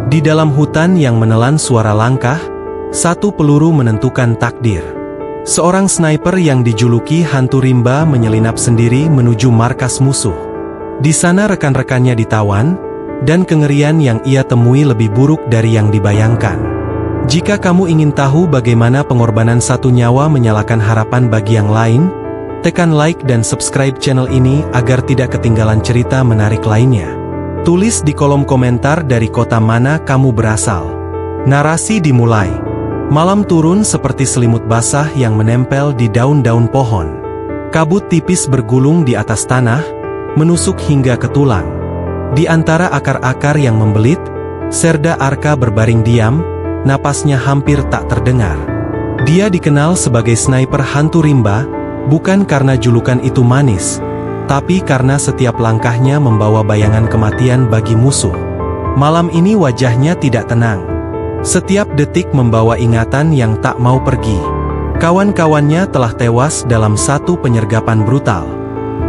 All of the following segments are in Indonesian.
Di dalam hutan yang menelan suara langkah, satu peluru menentukan takdir. Seorang sniper yang dijuluki hantu rimba menyelinap sendiri menuju markas musuh. Di sana rekan-rekannya ditawan, dan kengerian yang ia temui lebih buruk dari yang dibayangkan. Jika kamu ingin tahu bagaimana pengorbanan satu nyawa menyalakan harapan bagi yang lain, tekan like dan subscribe channel ini agar tidak ketinggalan cerita menarik lainnya. Tulis di kolom komentar dari kota mana kamu berasal. Narasi dimulai. Malam turun seperti selimut basah yang menempel di daun-daun pohon. Kabut tipis bergulung di atas tanah, menusuk hingga ke tulang. Di antara akar-akar yang membelit, Serda Arka berbaring diam, napasnya hampir tak terdengar. Dia dikenal sebagai sniper hantu rimba, bukan karena julukan itu manis, tapi karena setiap langkahnya membawa bayangan kematian bagi musuh. Malam ini wajahnya tidak tenang. Setiap detik membawa ingatan yang tak mau pergi. Kawan-kawannya telah tewas dalam satu penyergapan brutal.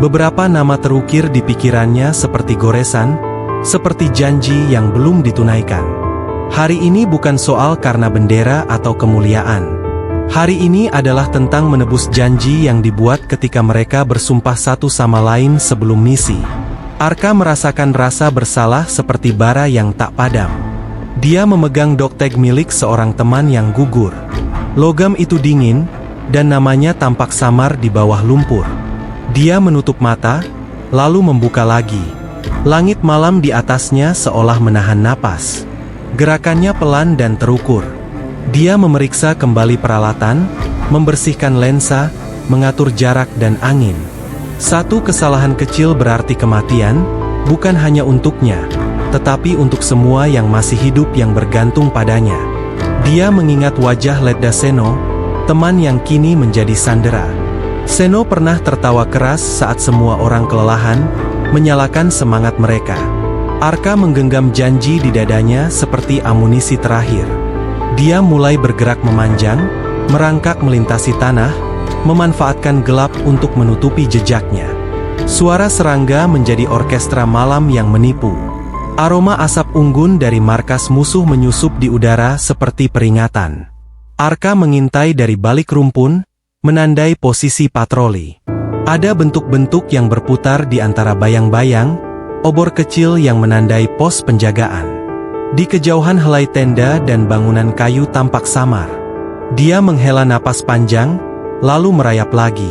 Beberapa nama terukir di pikirannya seperti goresan, seperti janji yang belum ditunaikan. Hari ini bukan soal karena bendera atau kemuliaan. Hari ini adalah tentang menebus janji yang dibuat ketika mereka bersumpah satu sama lain sebelum misi. Arka merasakan rasa bersalah seperti bara yang tak padam. Dia memegang dokteg milik seorang teman yang gugur. Logam itu dingin, dan namanya tampak samar di bawah lumpur. Dia menutup mata, lalu membuka lagi. Langit malam di atasnya seolah menahan napas. Gerakannya pelan dan terukur. Dia memeriksa kembali peralatan, membersihkan lensa, mengatur jarak dan angin. Satu kesalahan kecil berarti kematian, bukan hanya untuknya, tetapi untuk semua yang masih hidup yang bergantung padanya. Dia mengingat wajah Ledda Seno, teman yang kini menjadi sandera. Seno pernah tertawa keras saat semua orang kelelahan, menyalakan semangat mereka. Arka menggenggam janji di dadanya seperti amunisi terakhir. Dia mulai bergerak memanjang, merangkak melintasi tanah, memanfaatkan gelap untuk menutupi jejaknya. Suara serangga menjadi orkestra malam yang menipu. Aroma asap unggun dari markas musuh menyusup di udara seperti peringatan. Arka mengintai dari balik rumpun, menandai posisi patroli. Ada bentuk-bentuk yang berputar di antara bayang-bayang, obor kecil yang menandai pos penjagaan. Di kejauhan helai tenda dan bangunan kayu tampak samar. Dia menghela napas panjang, lalu merayap lagi.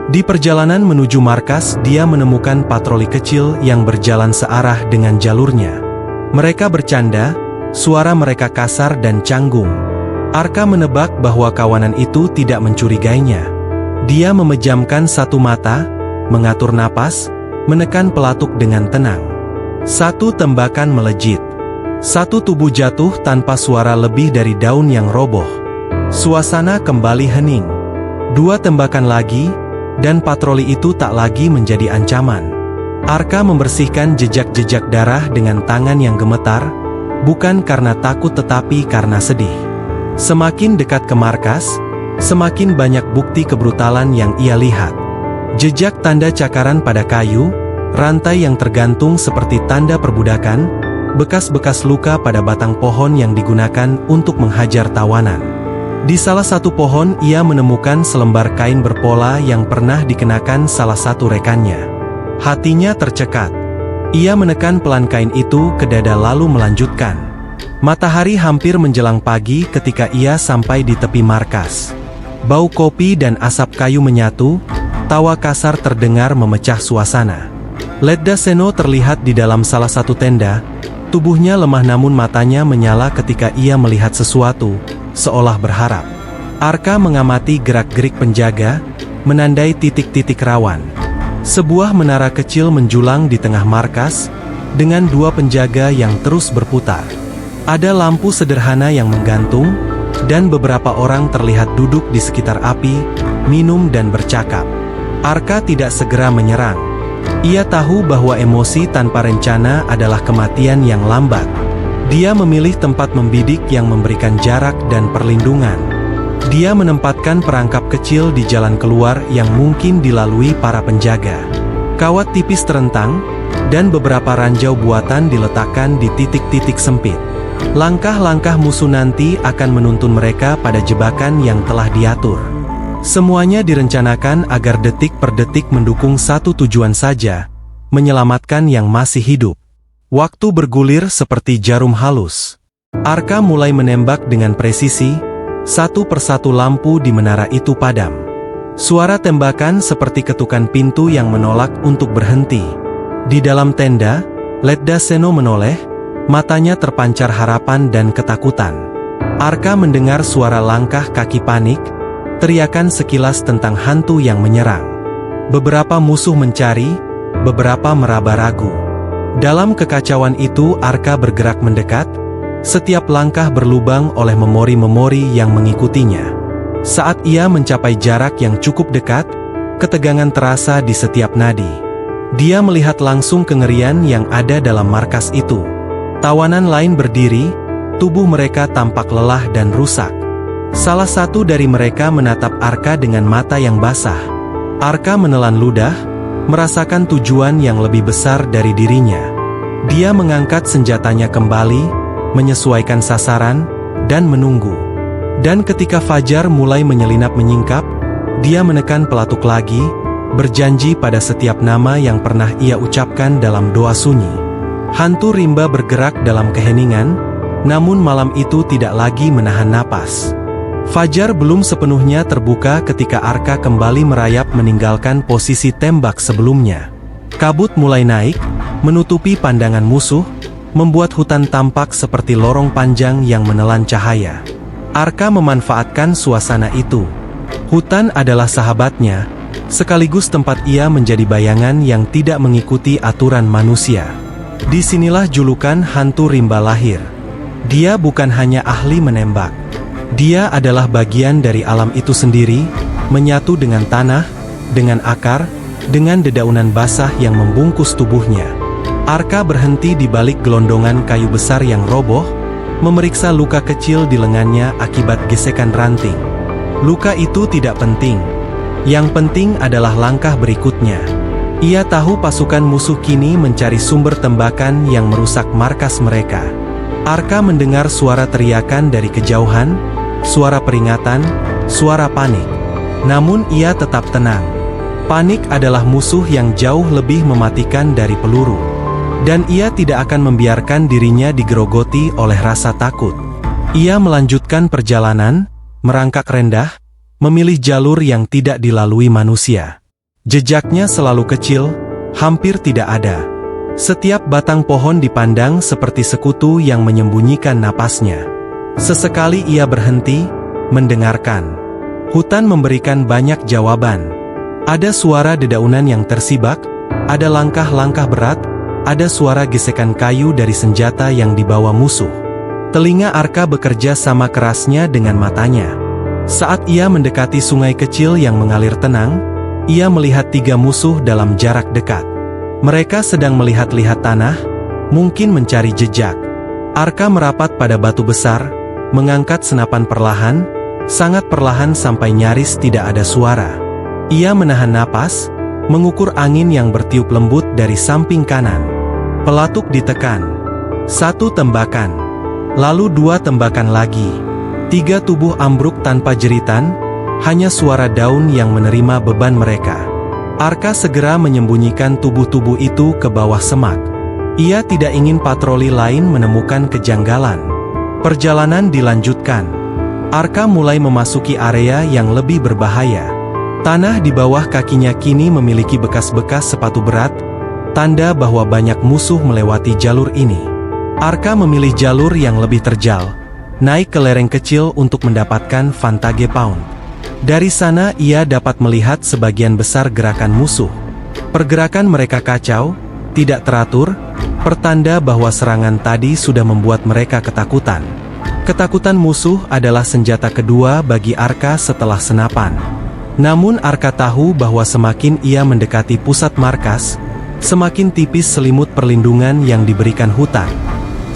Di perjalanan menuju markas, dia menemukan patroli kecil yang berjalan searah dengan jalurnya. Mereka bercanda, suara mereka kasar dan canggung. Arka menebak bahwa kawanan itu tidak mencurigainya. Dia memejamkan satu mata, mengatur napas, menekan pelatuk dengan tenang. Satu tembakan melejit. Satu tubuh jatuh tanpa suara lebih dari daun yang roboh. Suasana kembali hening. Dua tembakan lagi, dan patroli itu tak lagi menjadi ancaman. Arka membersihkan jejak-jejak darah dengan tangan yang gemetar, bukan karena takut tetapi karena sedih. Semakin dekat ke markas, semakin banyak bukti kebrutalan yang ia lihat. Jejak tanda cakaran pada kayu, rantai yang tergantung seperti tanda perbudakan, bekas-bekas luka pada batang pohon yang digunakan untuk menghajar tawanan. Di salah satu pohon ia menemukan selembar kain berpola yang pernah dikenakan salah satu rekannya. Hatinya tercekat. Ia menekan pelan kain itu ke dada lalu melanjutkan. Matahari hampir menjelang pagi ketika ia sampai di tepi markas. Bau kopi dan asap kayu menyatu, tawa kasar terdengar memecah suasana. Ledda Seno terlihat di dalam salah satu tenda. Tubuhnya lemah namun matanya menyala ketika ia melihat sesuatu, seolah berharap. Arka mengamati gerak-gerik penjaga, menandai titik-titik rawan. Sebuah menara kecil menjulang di tengah markas, dengan dua penjaga yang terus berputar. Ada lampu sederhana yang menggantung, dan beberapa orang terlihat duduk di sekitar api, minum dan bercakap. Arka tidak segera menyerang. Ia tahu bahwa emosi tanpa rencana adalah kematian yang lambat. Dia memilih tempat membidik yang memberikan jarak dan perlindungan. Dia menempatkan perangkap kecil di jalan keluar yang mungkin dilalui para penjaga. Kawat tipis terentang, dan beberapa ranjau buatan diletakkan di titik-titik sempit. Langkah-langkah musuh nanti akan menuntun mereka pada jebakan yang telah diatur. Semuanya direncanakan agar detik per detik mendukung satu tujuan saja, menyelamatkan yang masih hidup. Waktu bergulir seperti jarum halus. Arka mulai menembak dengan presisi, satu persatu lampu di menara itu padam. Suara tembakan seperti ketukan pintu yang menolak untuk berhenti. Di dalam tenda, Letda Seno menoleh, matanya terpancar harapan dan ketakutan. Arka mendengar suara langkah kaki panik, teriakan sekilas tentang hantu yang menyerang. Beberapa musuh mencari, beberapa meraba ragu. Dalam kekacauan itu Arka bergerak mendekat, setiap langkah berlubang oleh memori-memori yang mengikutinya. Saat ia mencapai jarak yang cukup dekat, ketegangan terasa di setiap nadi. Dia melihat langsung kengerian yang ada dalam markas itu. Tawanan lain berdiri, tubuh mereka tampak lelah dan rusak. Salah satu dari mereka menatap Arka dengan mata yang basah. Arka menelan ludah, merasakan tujuan yang lebih besar dari dirinya. Dia mengangkat senjatanya kembali, menyesuaikan sasaran, dan menunggu. Dan ketika fajar mulai menyelinap menyingkap, dia menekan pelatuk lagi, berjanji pada setiap nama yang pernah ia ucapkan dalam doa sunyi. Hantu rimba bergerak dalam keheningan, namun malam itu tidak lagi menahan napas. Fajar belum sepenuhnya terbuka ketika Arka kembali merayap meninggalkan posisi tembak sebelumnya. Kabut mulai naik, menutupi pandangan musuh, membuat hutan tampak seperti lorong panjang yang menelan cahaya. Arka memanfaatkan suasana itu. Hutan adalah sahabatnya, sekaligus tempat ia menjadi bayangan yang tidak mengikuti aturan manusia. Disinilah julukan hantu rimba lahir. Dia bukan hanya ahli menembak. Dia adalah bagian dari alam itu sendiri, menyatu dengan tanah, dengan akar, dengan dedaunan basah yang membungkus tubuhnya. Arka berhenti di balik gelondongan kayu besar yang roboh, memeriksa luka kecil di lengannya akibat gesekan ranting. Luka itu tidak penting. Yang penting adalah langkah berikutnya. Ia tahu pasukan musuh kini mencari sumber tembakan yang merusak markas mereka. Arka mendengar suara teriakan dari kejauhan, suara peringatan, suara panik. Namun ia tetap tenang. Panik adalah musuh yang jauh lebih mematikan dari peluru. Dan ia tidak akan membiarkan dirinya digerogoti oleh rasa takut. Ia melanjutkan perjalanan, merangkak rendah, memilih jalur yang tidak dilalui manusia. Jejaknya selalu kecil, hampir tidak ada. Setiap batang pohon dipandang seperti sekutu yang menyembunyikan napasnya. Sesekali ia berhenti, mendengarkan. Hutan memberikan banyak jawaban. Ada suara dedaunan yang tersibak, ada langkah-langkah berat, ada suara gesekan kayu dari senjata yang dibawa musuh. Telinga Arka bekerja sama kerasnya dengan matanya. Saat ia mendekati sungai kecil yang mengalir tenang, ia melihat 3 musuh dalam jarak dekat. Mereka sedang melihat-lihat tanah, mungkin mencari jejak. Arka merapat pada batu besar, mengangkat senapan perlahan, sangat perlahan sampai nyaris tidak ada suara. Ia menahan napas, mengukur angin yang bertiup lembut dari samping kanan. Pelatuk ditekan. 1 tembakan. Lalu 2 tembakan lagi. 3 tubuh ambruk tanpa jeritan, hanya suara daun yang menerima beban mereka. Arka segera menyembunyikan tubuh-tubuh itu ke bawah semak. Ia tidak ingin patroli lain menemukan kejanggalan. Perjalanan dilanjutkan. Arka mulai memasuki area yang lebih berbahaya. Tanah di bawah kakinya kini memiliki bekas-bekas sepatu berat, tanda bahwa banyak musuh melewati jalur ini. Arka memilih jalur yang lebih terjal, naik ke lereng kecil untuk mendapatkan Vantage Pound. Dari sana ia dapat melihat sebagian besar gerakan musuh. Pergerakan mereka kacau, tidak teratur, pertanda bahwa serangan tadi sudah membuat mereka ketakutan. Ketakutan musuh adalah senjata kedua bagi Arka setelah senapan. Namun Arka tahu bahwa semakin ia mendekati pusat markas, semakin tipis selimut perlindungan yang diberikan hutan.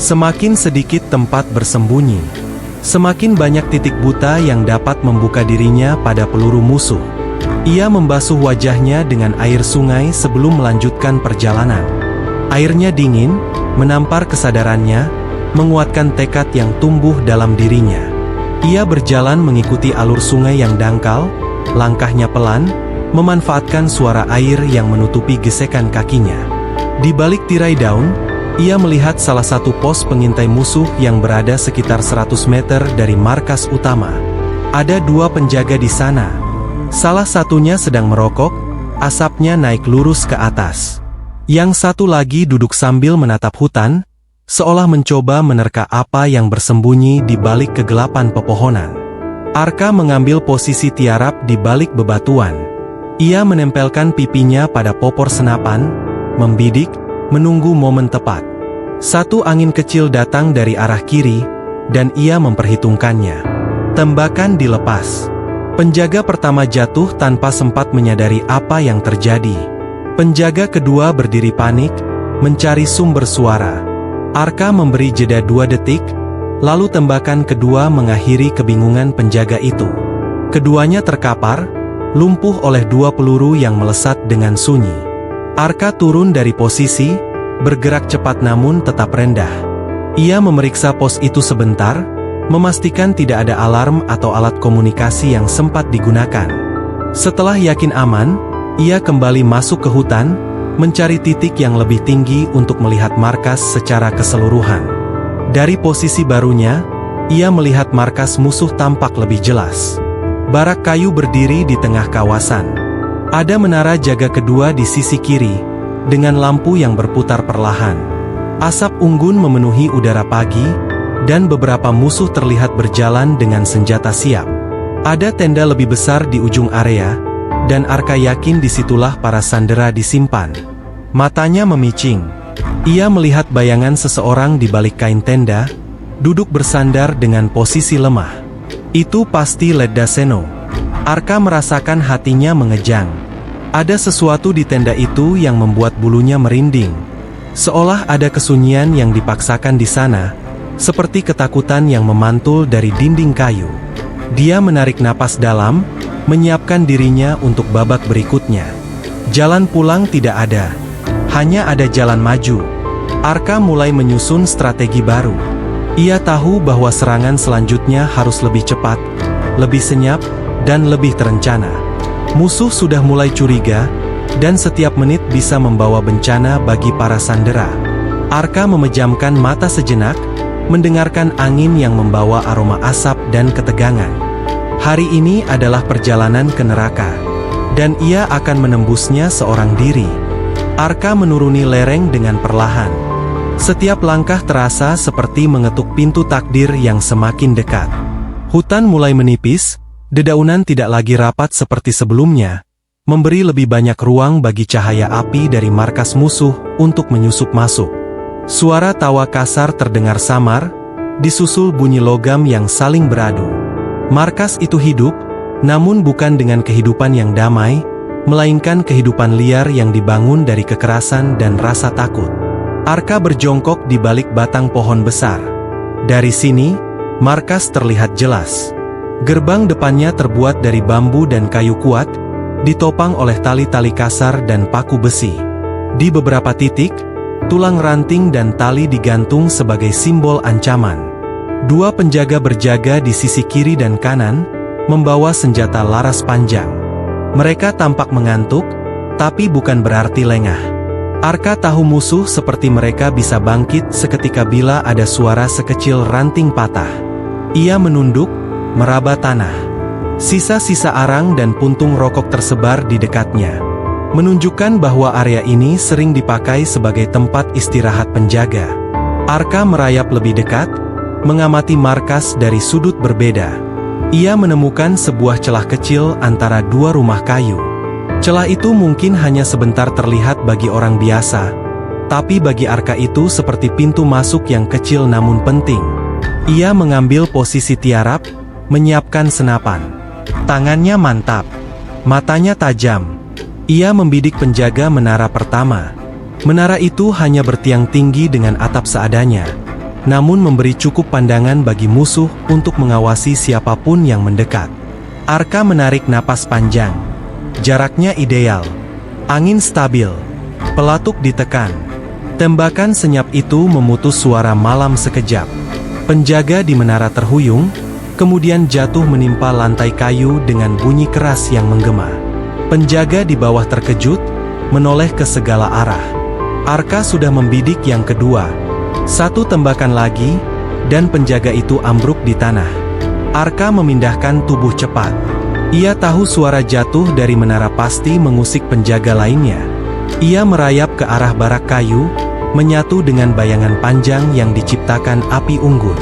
Semakin sedikit tempat bersembunyi. Semakin banyak titik buta yang dapat membuka dirinya pada peluru musuh. Ia membasuh wajahnya dengan air sungai sebelum melanjutkan perjalanan. Airnya dingin, menampar kesadarannya, menguatkan tekad yang tumbuh dalam dirinya. Ia berjalan mengikuti alur sungai yang dangkal, langkahnya pelan, memanfaatkan suara air yang menutupi gesekan kakinya. Di balik tirai daun, ia melihat salah satu pos pengintai musuh yang berada sekitar 100 meter dari markas utama. Ada 2 penjaga di sana. Salah satunya sedang merokok, asapnya naik lurus ke atas. Yang satu lagi duduk sambil menatap hutan, seolah mencoba menerka apa yang bersembunyi di balik kegelapan pepohonan. Arka mengambil posisi tiarap di balik bebatuan. Ia menempelkan pipinya pada popor senapan, membidik, menunggu momen tepat. Satu angin kecil datang dari arah kiri, dan ia memperhitungkannya. Tembakan dilepas. Penjaga pertama jatuh tanpa sempat menyadari apa yang terjadi. Penjaga kedua berdiri panik, mencari sumber suara. Arka memberi jeda 2 detik, lalu tembakan kedua mengakhiri kebingungan penjaga itu. Keduanya terkapar, lumpuh oleh 2 peluru yang melesat dengan sunyi. Arka turun dari posisi, bergerak cepat namun tetap rendah. Ia memeriksa pos itu sebentar, memastikan tidak ada alarm atau alat komunikasi yang sempat digunakan. Setelah yakin aman, ia kembali masuk ke hutan, mencari titik yang lebih tinggi untuk melihat markas secara keseluruhan. Dari posisi barunya, ia melihat markas musuh tampak lebih jelas. Barak kayu berdiri di tengah kawasan. Ada menara jaga kedua di sisi kiri, dengan lampu yang berputar perlahan. Asap unggun memenuhi udara pagi, dan beberapa musuh terlihat berjalan dengan senjata siap. Ada tenda lebih besar di ujung area, dan Arka yakin disitulah para sandera disimpan. Matanya memicing. Ia melihat bayangan seseorang di balik kain tenda, duduk bersandar dengan posisi lemah. Itu pasti Led Daseno. Arka merasakan hatinya mengejang. Ada sesuatu di tenda itu yang membuat bulunya merinding. Seolah ada kesunyian yang dipaksakan di sana, seperti ketakutan yang memantul dari dinding kayu. Dia menarik napas dalam, menyiapkan dirinya untuk babak berikutnya. Jalan pulang tidak ada. Hanya ada jalan maju. Arka mulai menyusun strategi baru. Ia tahu bahwa serangan selanjutnya harus lebih cepat, lebih senyap, dan lebih terencana. Musuh sudah mulai curiga, dan setiap menit bisa membawa bencana bagi para sandera. Arka memejamkan mata sejenak, mendengarkan angin yang membawa aroma asap dan ketegangan. Hari ini adalah perjalanan ke neraka, dan ia akan menembusnya seorang diri. Arka menuruni lereng dengan perlahan. Setiap langkah terasa seperti mengetuk pintu takdir yang semakin dekat. Hutan mulai menipis, dedaunan tidak lagi rapat seperti sebelumnya, memberi lebih banyak ruang bagi cahaya api dari markas musuh untuk menyusup masuk. Suara tawa kasar terdengar samar, disusul bunyi logam yang saling beradu. Markas itu hidup, namun bukan dengan kehidupan yang damai, melainkan kehidupan liar yang dibangun dari kekerasan dan rasa takut. Arka berjongkok di balik batang pohon besar. Dari sini, markas terlihat jelas. Gerbang depannya terbuat dari bambu dan kayu kuat, ditopang oleh tali-tali kasar dan paku besi. Di beberapa titik, tulang ranting dan tali digantung sebagai simbol ancaman. 2 penjaga berjaga di sisi kiri dan kanan, membawa senjata laras panjang. Mereka tampak mengantuk, tapi bukan berarti lengah. Arka tahu musuh seperti mereka bisa bangkit seketika bila ada suara sekecil ranting patah. Ia menunduk, meraba tanah. Sisa-sisa arang dan puntung rokok tersebar di dekatnya, menunjukkan bahwa area ini sering dipakai sebagai tempat istirahat penjaga. Arka merayap lebih dekat, mengamati markas dari sudut berbeda. Ia menemukan sebuah celah kecil antara 2 rumah kayu. Celah itu mungkin hanya sebentar terlihat bagi orang biasa, tapi bagi Arka itu seperti pintu masuk yang kecil namun penting. Ia mengambil posisi tiarap, menyiapkan senapan. Tangannya mantap, matanya tajam. Ia membidik penjaga menara pertama. Menara itu hanya bertiang tinggi dengan atap seadanya, namun memberi cukup pandangan bagi musuh untuk mengawasi siapapun yang mendekat. Arka menarik napas panjang. Jaraknya ideal. Angin stabil. Pelatuk ditekan. Tembakan senyap itu memutus suara malam sekejap. Penjaga di menara terhuyung, kemudian jatuh menimpa lantai kayu dengan bunyi keras yang menggema. Penjaga di bawah terkejut, menoleh ke segala arah. Arka sudah membidik yang kedua. Satu tembakan lagi, dan penjaga itu ambruk di tanah. Arka memindahkan tubuh cepat. Ia tahu suara jatuh dari menara pasti mengusik penjaga lainnya. Ia merayap ke arah barak kayu, menyatu dengan bayangan panjang yang diciptakan api unggun.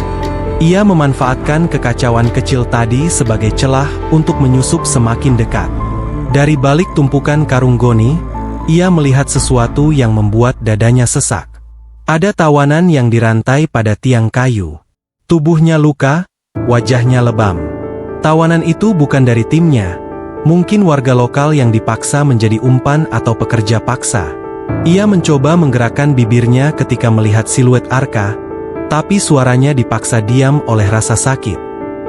Ia memanfaatkan kekacauan kecil tadi sebagai celah untuk menyusup semakin dekat. Dari balik tumpukan karung goni, ia melihat sesuatu yang membuat dadanya sesak. Ada tawanan yang dirantai pada tiang kayu. Tubuhnya luka, wajahnya lebam. Tawanan itu bukan dari timnya. Mungkin warga lokal yang dipaksa menjadi umpan atau pekerja paksa. Ia mencoba menggerakkan bibirnya ketika melihat siluet Arka, tapi suaranya dipaksa diam oleh rasa sakit.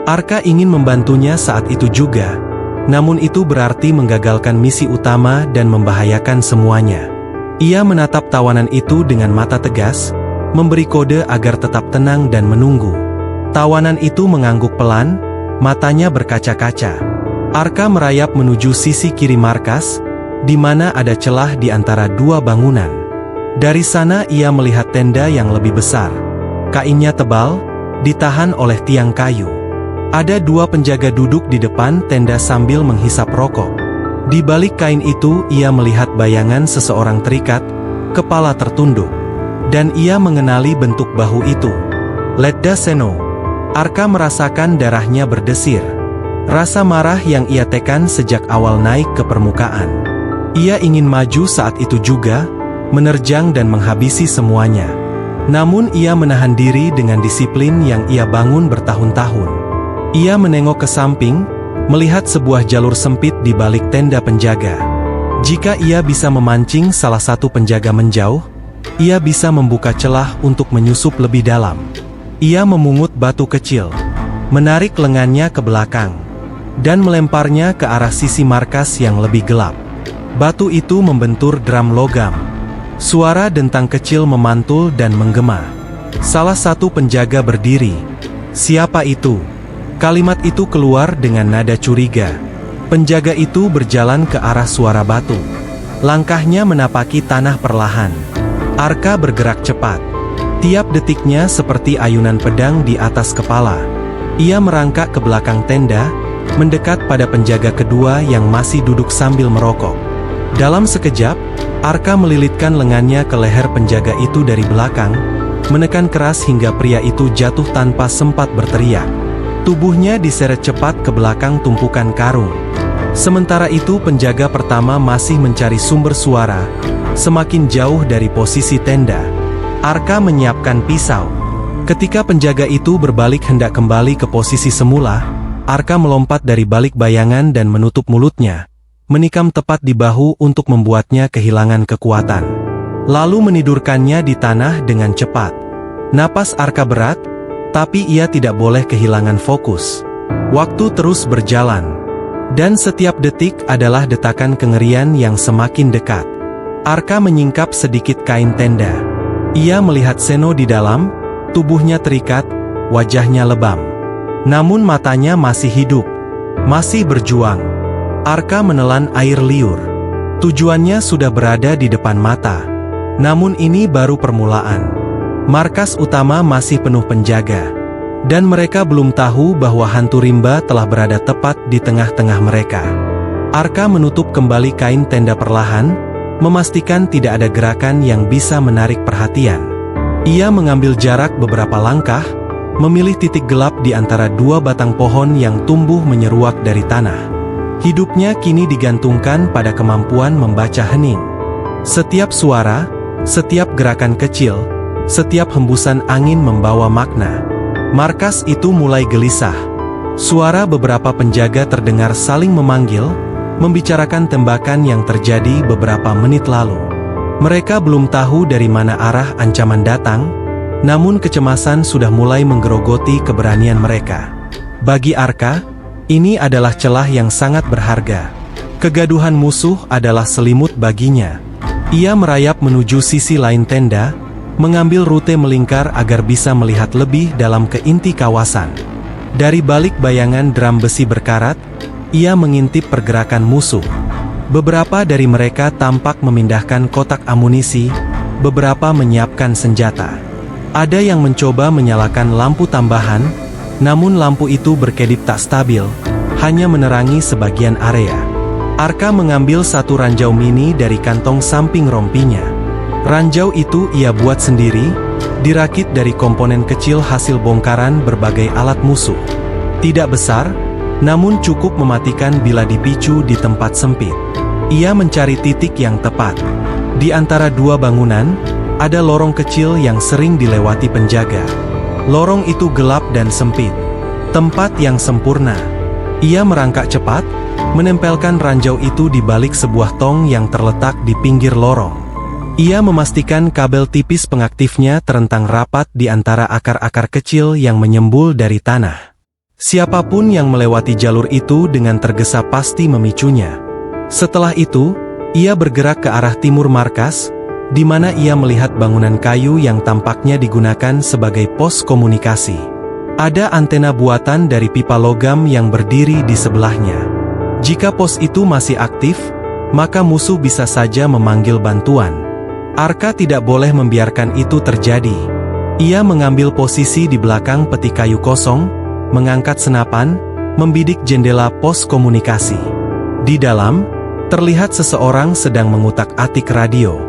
Arka ingin membantunya saat itu juga, namun itu berarti menggagalkan misi utama dan membahayakan semuanya. Ia menatap tawanan itu dengan mata tegas, memberi kode agar tetap tenang dan menunggu. Tawanan itu mengangguk pelan, matanya berkaca-kaca. Arka merayap menuju sisi kiri markas, di mana ada celah di antara dua bangunan. Dari sana ia melihat tenda yang lebih besar. Kainnya tebal, ditahan oleh tiang kayu. Ada dua penjaga duduk di depan tenda sambil menghisap rokok. Di balik kain itu ia melihat bayangan seseorang terikat, kepala tertunduk. Dan ia mengenali bentuk bahu itu. Letda Seno. Arka merasakan darahnya berdesir. Rasa marah yang ia tekan sejak awal naik ke permukaan. Ia ingin maju saat itu juga, menerjang dan menghabisi semuanya. Namun ia menahan diri dengan disiplin yang ia bangun bertahun-tahun. Ia menengok ke samping, melihat sebuah jalur sempit di balik tenda penjaga. Jika ia bisa memancing salah satu penjaga menjauh, ia bisa membuka celah untuk menyusup lebih dalam. Ia memungut batu kecil, menarik lengannya ke belakang, dan melemparnya ke arah sisi markas yang lebih gelap. Batu itu membentur drum logam. Suara dentang kecil memantul dan menggema. Salah satu penjaga berdiri. "Siapa itu?" Kalimat itu keluar dengan nada curiga. Penjaga itu berjalan ke arah suara batu. Langkahnya menapaki tanah perlahan. Arka bergerak cepat. Tiap detiknya seperti ayunan pedang di atas kepala. Ia merangkak ke belakang tenda, mendekat pada penjaga kedua yang masih duduk sambil merokok. Dalam sekejap, Arka melilitkan lengannya ke leher penjaga itu dari belakang, menekan keras hingga pria itu jatuh tanpa sempat berteriak. Tubuhnya diseret cepat ke belakang tumpukan karung. Sementara itu penjaga pertama masih mencari sumber suara, semakin jauh dari posisi tenda. Arka menyiapkan pisau. Ketika penjaga itu berbalik hendak kembali ke posisi semula, Arka melompat dari balik bayangan dan menutup mulutnya, menikam tepat di bahu untuk membuatnya kehilangan kekuatan. Lalu menidurkannya di tanah dengan cepat. Napas Arka berat, tapi ia tidak boleh kehilangan fokus. Waktu terus berjalan. Dan setiap detik adalah detakan kengerian yang semakin dekat. Arka menyingkap sedikit kain tenda. Ia melihat Seno di dalam, tubuhnya terikat, wajahnya lebam. Namun matanya masih hidup, masih berjuang. Arka menelan air liur. Tujuannya sudah berada di depan mata. Namun ini baru permulaan. Markas utama masih penuh penjaga. Dan mereka belum tahu bahwa hantu rimba telah berada tepat di tengah-tengah mereka. Arka menutup kembali kain tenda perlahan, memastikan tidak ada gerakan yang bisa menarik perhatian. Ia mengambil jarak beberapa langkah, memilih titik gelap di antara dua batang pohon yang tumbuh menyeruak dari tanah. Hidupnya kini digantungkan pada kemampuan membaca hening. Setiap suara, setiap gerakan kecil, setiap hembusan angin membawa makna. Markas itu mulai gelisah. Suara beberapa penjaga terdengar saling memanggil, membicarakan tembakan yang terjadi beberapa menit lalu. Mereka belum tahu dari mana arah ancaman datang, namun kecemasan sudah mulai menggerogoti keberanian mereka. Bagi Arka, ini adalah celah yang sangat berharga. Kegaduhan musuh adalah selimut baginya. Ia merayap menuju sisi lain tenda, mengambil rute melingkar agar bisa melihat lebih dalam ke inti kawasan. Dari balik bayangan drum besi berkarat, ia mengintip pergerakan musuh. Beberapa dari mereka tampak memindahkan kotak amunisi, beberapa menyiapkan senjata. Ada yang mencoba menyalakan lampu tambahan, namun lampu itu berkedip tak stabil, hanya menerangi sebagian area. Arka mengambil satu ranjau mini dari kantong samping rompinya. Ranjau itu ia buat sendiri, dirakit dari komponen kecil hasil bongkaran berbagai alat musuh. Tidak besar, namun cukup mematikan bila dipicu di tempat sempit. Ia mencari titik yang tepat. Di antara dua bangunan, ada lorong kecil yang sering dilewati penjaga. Lorong itu gelap dan sempit. Tempat yang sempurna. Ia merangkak cepat, menempelkan ranjau itu di balik sebuah tong yang terletak di pinggir lorong. Ia memastikan kabel tipis pengaktifnya terentang rapat di antara akar-akar kecil yang menyembul dari tanah. Siapapun yang melewati jalur itu dengan tergesa pasti memicunya. Setelah itu, ia bergerak ke arah timur markas, di mana ia melihat bangunan kayu yang tampaknya digunakan sebagai pos komunikasi. Ada antena buatan dari pipa logam yang berdiri di sebelahnya. Jika pos itu masih aktif, maka musuh bisa saja memanggil bantuan. Arka tidak boleh membiarkan itu terjadi. Ia mengambil posisi di belakang peti kayu kosong, mengangkat senapan, membidik jendela pos komunikasi. Di dalam, terlihat seseorang sedang mengutak-atik radio.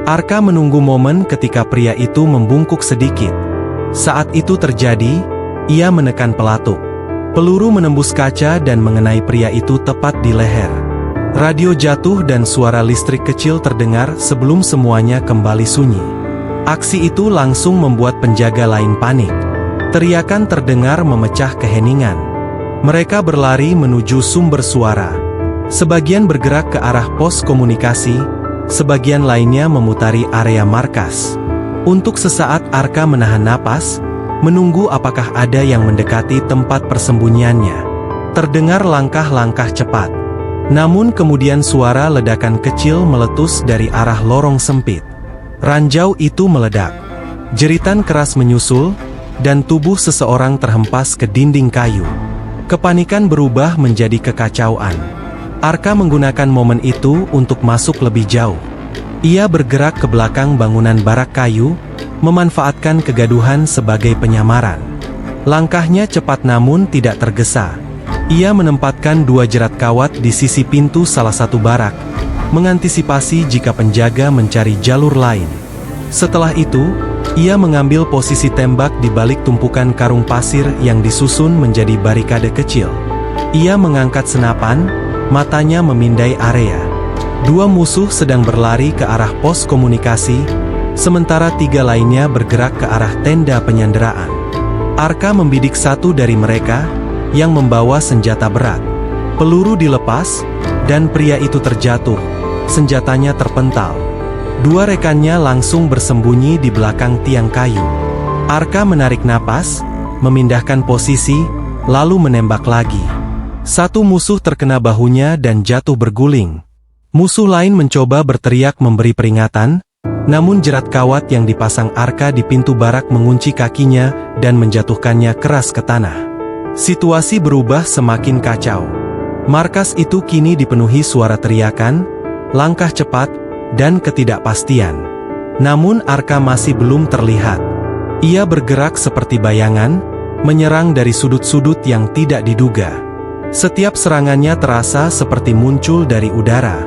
Arka menunggu momen ketika pria itu membungkuk sedikit. Saat itu terjadi, ia menekan pelatuk. Peluru menembus kaca dan mengenai pria itu tepat di leher. Radio jatuh dan suara listrik kecil terdengar sebelum semuanya kembali sunyi. Aksi itu langsung membuat penjaga lain panik. Teriakan terdengar memecah keheningan. Mereka berlari menuju sumber suara. Sebagian bergerak ke arah pos komunikasi, sebagian lainnya memutari area markas. Untuk sesaat Arka menahan napas, menunggu apakah ada yang mendekati tempat persembunyiannya. Terdengar langkah-langkah cepat. Namun kemudian suara ledakan kecil meletus dari arah lorong sempit. Ranjau itu meledak. Jeritan keras menyusul, dan tubuh seseorang terhempas ke dinding kayu. Kepanikan berubah menjadi kekacauan. Arka menggunakan momen itu untuk masuk lebih jauh. Ia bergerak ke belakang bangunan barak kayu, memanfaatkan kegaduhan sebagai penyamaran. Langkahnya cepat namun tidak tergesa. Ia menempatkan dua jerat kawat di sisi pintu salah satu barak, mengantisipasi jika penjaga mencari jalur lain. Setelah itu, ia mengambil posisi tembak di balik tumpukan karung pasir yang disusun menjadi barikade kecil. Ia mengangkat senapan, matanya memindai area. Dua musuh sedang berlari ke arah pos komunikasi, sementara tiga lainnya bergerak ke arah tenda penyanderaan. Arka membidik satu dari mereka, yang membawa senjata berat. Peluru dilepas, dan pria itu terjatuh, senjatanya terpental. Dua rekannya langsung bersembunyi di belakang tiang kayu. Arka menarik napas, memindahkan posisi, lalu menembak lagi. Satu musuh terkena bahunya dan jatuh berguling. Musuh lain mencoba berteriak memberi peringatan, namun jerat kawat yang dipasang Arka di pintu barak mengunci kakinya dan menjatuhkannya keras ke tanah. Situasi berubah semakin kacau. Markas itu kini dipenuhi suara teriakan, langkah cepat, dan ketidakpastian. Namun Arka masih belum terlihat. Ia bergerak seperti bayangan, menyerang dari sudut-sudut yang tidak diduga. Setiap serangannya terasa seperti muncul dari udara.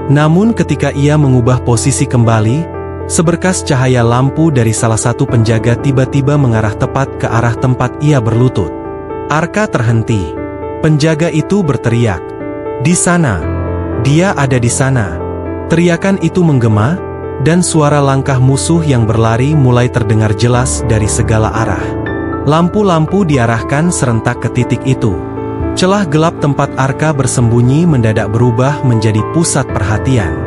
Namun ketika ia mengubah posisi kembali, seberkas cahaya lampu dari salah satu penjaga tiba-tiba mengarah tepat ke arah tempat ia berlutut. Arka terhenti. Penjaga itu berteriak, "Di sana! Dia ada di sana!" Teriakan itu menggema, dan suara langkah musuh yang berlari mulai terdengar jelas dari segala arah. Lampu-lampu diarahkan serentak ke titik itu. Celah gelap tempat Arka bersembunyi mendadak berubah menjadi pusat perhatian.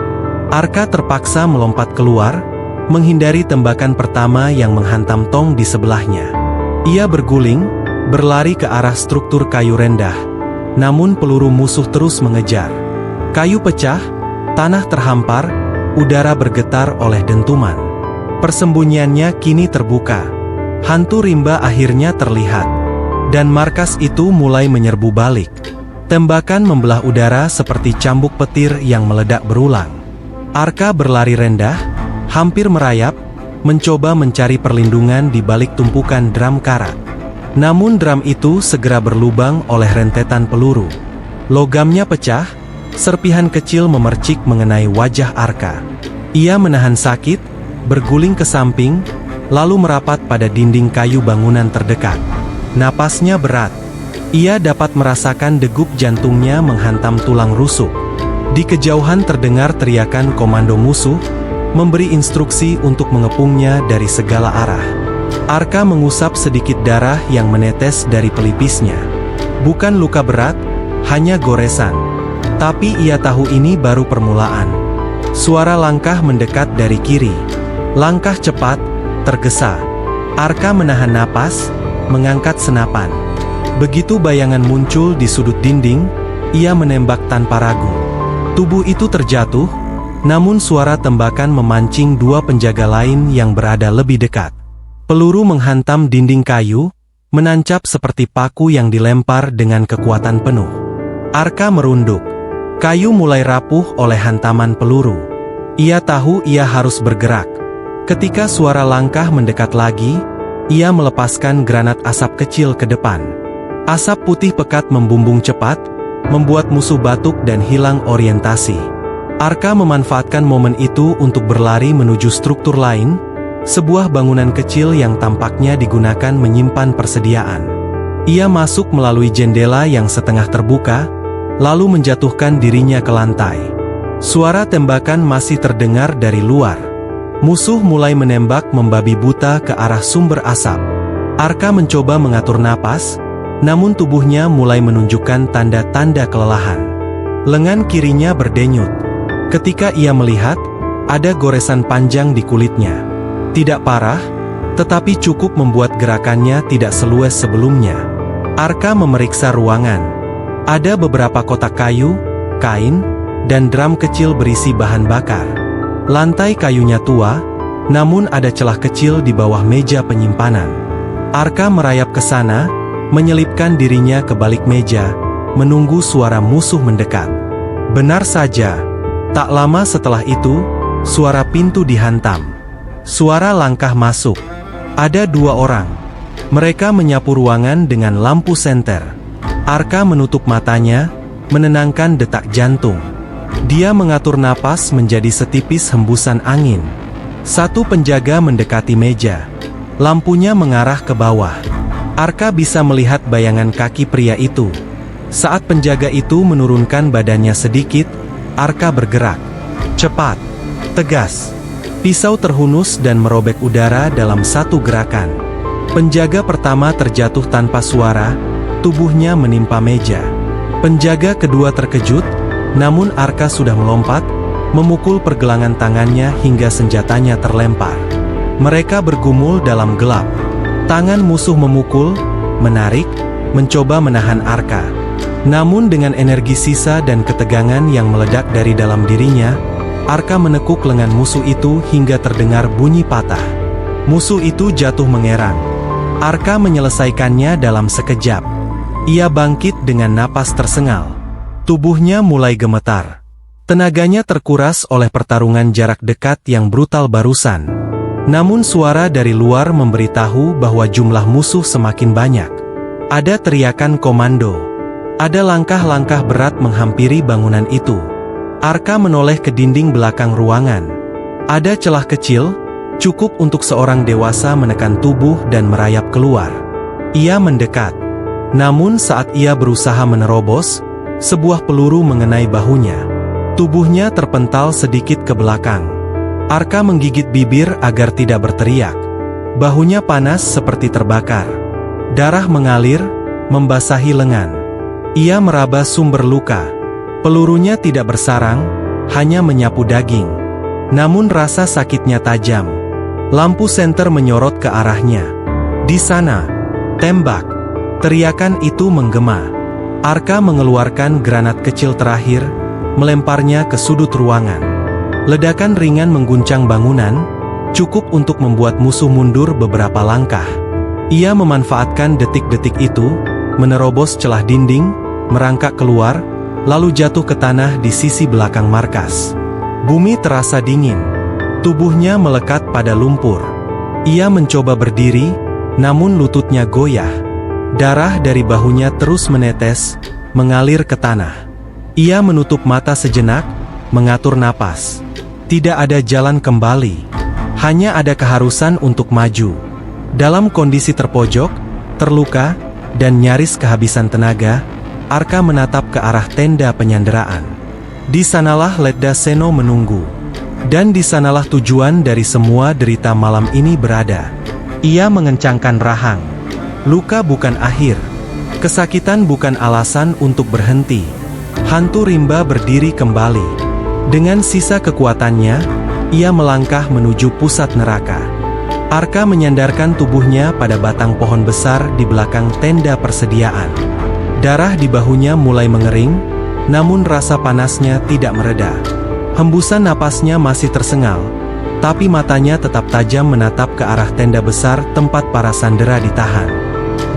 Arka terpaksa melompat keluar, menghindari tembakan pertama yang menghantam tong di sebelahnya. Ia berguling, berlari ke arah struktur kayu rendah. Namun peluru musuh terus mengejar. Kayu pecah, tanah terhampar, udara bergetar oleh dentuman. Persembunyiannya kini terbuka. Hantu rimba akhirnya terlihat. Dan markas itu mulai menyerbu balik. Tembakan membelah udara seperti cambuk petir yang meledak berulang. Arka berlari rendah, hampir merayap, mencoba mencari perlindungan di balik tumpukan drum karat. Namun drum itu segera berlubang oleh rentetan peluru. Logamnya pecah, serpihan kecil memercik mengenai wajah Arka. Ia menahan sakit, berguling ke samping, lalu merapat pada dinding kayu bangunan terdekat. Napasnya berat. Ia dapat merasakan degup jantungnya menghantam tulang rusuk. Di kejauhan terdengar teriakan komando musuh, memberi instruksi untuk mengepungnya dari segala arah. Arka mengusap sedikit darah yang menetes dari pelipisnya. Bukan luka berat, hanya goresan. Tapi ia tahu ini baru permulaan. Suara langkah mendekat dari kiri. Langkah cepat, tergesa. Arka menahan napas, mengangkat senapan. Begitu bayangan muncul di sudut dinding, ia menembak tanpa ragu. Tubuh itu terjatuh, namun suara tembakan memancing dua penjaga lain yang berada lebih dekat. Peluru menghantam dinding kayu, menancap seperti paku yang dilempar dengan kekuatan penuh. Arka merunduk. Kayu mulai rapuh oleh hantaman peluru. Ia tahu ia harus bergerak. Ketika suara langkah mendekat lagi, ia melepaskan granat asap kecil ke depan. Asap putih pekat membumbung cepat, membuat musuh batuk dan hilang orientasi. Arka memanfaatkan momen itu untuk berlari menuju struktur lain, sebuah bangunan kecil yang tampaknya digunakan menyimpan persediaan. Ia masuk melalui jendela yang setengah terbuka, lalu menjatuhkan dirinya ke lantai. Suara tembakan masih terdengar dari luar. Musuh mulai menembak membabi buta ke arah sumber asap. Arka mencoba mengatur napas, namun tubuhnya mulai menunjukkan tanda-tanda kelelahan. Lengan kirinya berdenyut. Ketika ia melihat, ada goresan panjang di kulitnya. Tidak parah, tetapi cukup membuat gerakannya tidak seluas sebelumnya. Arka memeriksa ruangan. Ada beberapa kotak kayu, kain, dan drum kecil berisi bahan bakar. Lantai kayunya tua, namun ada celah kecil di bawah meja penyimpanan. Arka merayap ke sana, menyelipkan dirinya ke balik meja, menunggu suara musuh mendekat. Benar saja, tak lama setelah itu, suara pintu dihantam. Suara langkah masuk. Ada dua orang. Mereka menyapu ruangan dengan lampu senter. Arka menutup matanya, menenangkan detak jantung. Dia mengatur napas menjadi setipis hembusan angin. Satu penjaga mendekati meja. Lampunya mengarah ke bawah. Arka bisa melihat bayangan kaki pria itu. Saat penjaga itu menurunkan badannya sedikit, Arka bergerak. Cepat, tegas. Pisau terhunus dan merobek udara dalam satu gerakan. Penjaga pertama terjatuh tanpa suara, tubuhnya menimpa meja. Penjaga kedua terkejut, namun Arka sudah melompat, memukul pergelangan tangannya hingga senjatanya terlempar. Mereka bergumul dalam gelap. Tangan musuh memukul, menarik, mencoba menahan Arka. Namun dengan energi sisa dan ketegangan yang meledak dari dalam dirinya, Arka menekuk lengan musuh itu hingga terdengar bunyi patah. Musuh itu jatuh mengerang. Arka menyelesaikannya dalam sekejap. Ia bangkit dengan napas tersengal. Tubuhnya mulai gemetar. Tenaganya terkuras oleh pertarungan jarak dekat yang brutal barusan. Namun suara dari luar memberitahu bahwa jumlah musuh semakin banyak. Ada teriakan komando. Ada langkah-langkah berat menghampiri bangunan itu. Arka menoleh ke dinding belakang ruangan. Ada celah kecil, cukup untuk seorang dewasa menekan tubuh dan merayap keluar. Ia mendekat. Namun saat ia berusaha menerobos, sebuah peluru mengenai bahunya. Tubuhnya terpental sedikit ke belakang. Arka menggigit bibir agar tidak berteriak. Bahunya panas seperti terbakar. Darah mengalir, membasahi lengan. Ia meraba sumber luka. Pelurunya tidak bersarang, hanya menyapu daging. Namun rasa sakitnya tajam. Lampu senter menyorot ke arahnya. Di sana, tembak. Teriakan itu menggema. Arka mengeluarkan granat kecil terakhir, melemparnya ke sudut ruangan. Ledakan ringan mengguncang bangunan, cukup untuk membuat musuh mundur beberapa langkah. Ia memanfaatkan detik-detik itu, menerobos celah dinding, merangkak keluar, lalu jatuh ke tanah di sisi belakang markas. Bumi terasa dingin. Tubuhnya melekat pada lumpur. Ia mencoba berdiri, namun lututnya goyah. Darah dari bahunya terus menetes, mengalir ke tanah. Ia menutup mata sejenak, mengatur napas. Tidak ada jalan kembali. Hanya ada keharusan untuk maju. Dalam kondisi terpojok, terluka, dan nyaris kehabisan tenaga, Arka menatap ke arah tenda penyanderaan. Di sanalah Letda Seno menunggu. Dan di sanalah tujuan dari semua derita malam ini berada. Ia mengencangkan rahang. Luka bukan akhir. Kesakitan bukan alasan untuk berhenti. Hantu rimba berdiri kembali. Dengan sisa kekuatannya, ia melangkah menuju pusat neraka. Arka menyandarkan tubuhnya pada batang pohon besar di belakang tenda persediaan. Darah di bahunya mulai mengering, namun rasa panasnya tidak mereda. Hembusan napasnya masih tersengal, tapi matanya tetap tajam menatap ke arah tenda besar tempat para sandera ditahan.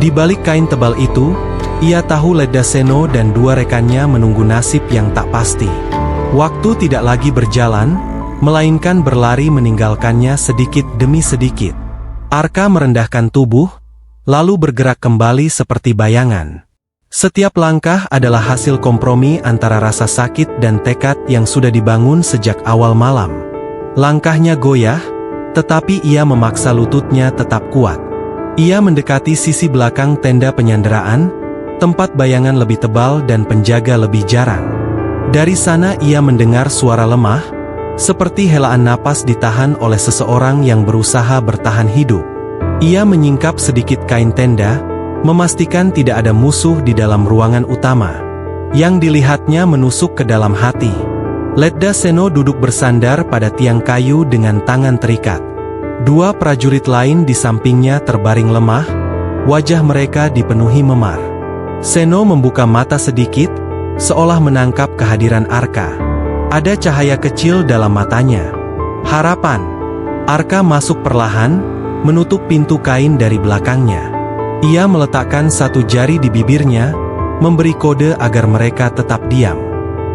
Di balik kain tebal itu, ia tahu Letda Seno dan dua rekannya menunggu nasib yang tak pasti. Waktu tidak lagi berjalan, melainkan berlari meninggalkannya sedikit demi sedikit. Arka merendahkan tubuh, lalu bergerak kembali seperti bayangan. Setiap langkah adalah hasil kompromi antara rasa sakit dan tekad yang sudah dibangun sejak awal malam. Langkahnya goyah, tetapi ia memaksa lututnya tetap kuat. Ia mendekati sisi belakang tenda penyanderaan, tempat bayangan lebih tebal dan penjaga lebih jarang. Dari sana ia mendengar suara lemah, seperti helaan napas ditahan oleh seseorang yang berusaha bertahan hidup. Ia menyingkap sedikit kain tenda, memastikan tidak ada musuh di dalam ruangan utama. Yang dilihatnya menusuk ke dalam hati. Letda Seno duduk bersandar pada tiang kayu dengan tangan terikat. Dua prajurit lain di sampingnya terbaring lemah, wajah mereka dipenuhi memar. Seno membuka mata sedikit, seolah menangkap kehadiran Arka. Ada cahaya kecil dalam matanya. Harapan. Arka masuk perlahan, menutup pintu kain dari belakangnya. Ia meletakkan satu jari di bibirnya, memberi kode agar mereka tetap diam.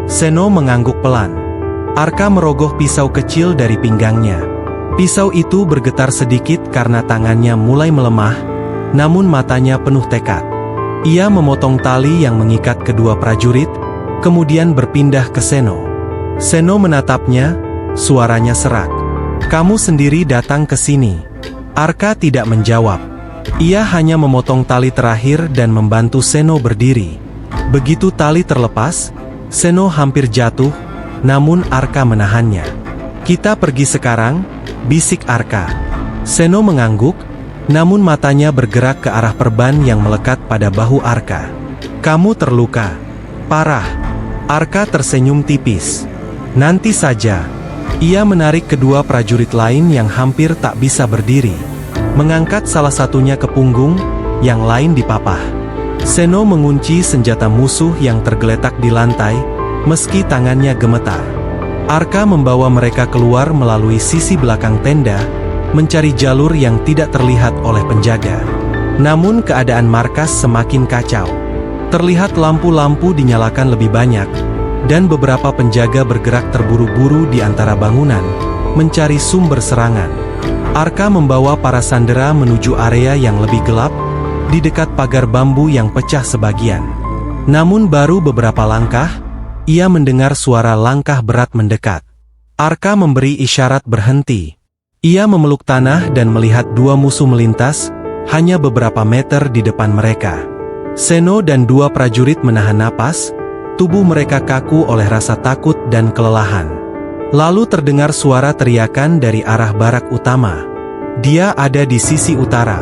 Seno mengangguk pelan. Arka merogoh pisau kecil dari pinggangnya. Pisau itu bergetar sedikit karena tangannya mulai melemah, namun matanya penuh tekad. Ia memotong tali yang mengikat kedua prajurit, kemudian berpindah ke Seno. Seno menatapnya, suaranya serak. "Kamu sendiri datang ke sini." Arka tidak menjawab. Ia hanya memotong tali terakhir dan membantu Seno berdiri. Begitu tali terlepas, Seno hampir jatuh, namun Arka menahannya. "Kita pergi sekarang," bisik Arka. Seno mengangguk, namun matanya bergerak ke arah perban yang melekat pada bahu Arka. "Kamu terluka parah." Arka tersenyum tipis. "Nanti saja." Ia menarik kedua prajurit lain yang hampir tak bisa berdiri. Mengangkat salah satunya ke punggung, yang lain di papah. Seno mengunci senjata musuh yang tergeletak di lantai, meski tangannya gemetar. Arka membawa mereka keluar melalui sisi belakang tenda, mencari jalur yang tidak terlihat oleh penjaga. Namun keadaan markas semakin kacau. Terlihat lampu-lampu dinyalakan lebih banyak, dan beberapa penjaga bergerak terburu-buru di antara bangunan, mencari sumber serangan. Arka membawa para sandera menuju area yang lebih gelap, di dekat pagar bambu yang pecah sebagian. Namun baru beberapa langkah, ia mendengar suara langkah berat mendekat. Arka memberi isyarat berhenti. Ia memeluk tanah dan melihat dua musuh melintas, hanya beberapa meter di depan mereka. Seno dan dua prajurit menahan napas, tubuh mereka kaku oleh rasa takut dan kelelahan. Lalu terdengar suara teriakan dari arah barak utama. "Dia ada di sisi utara.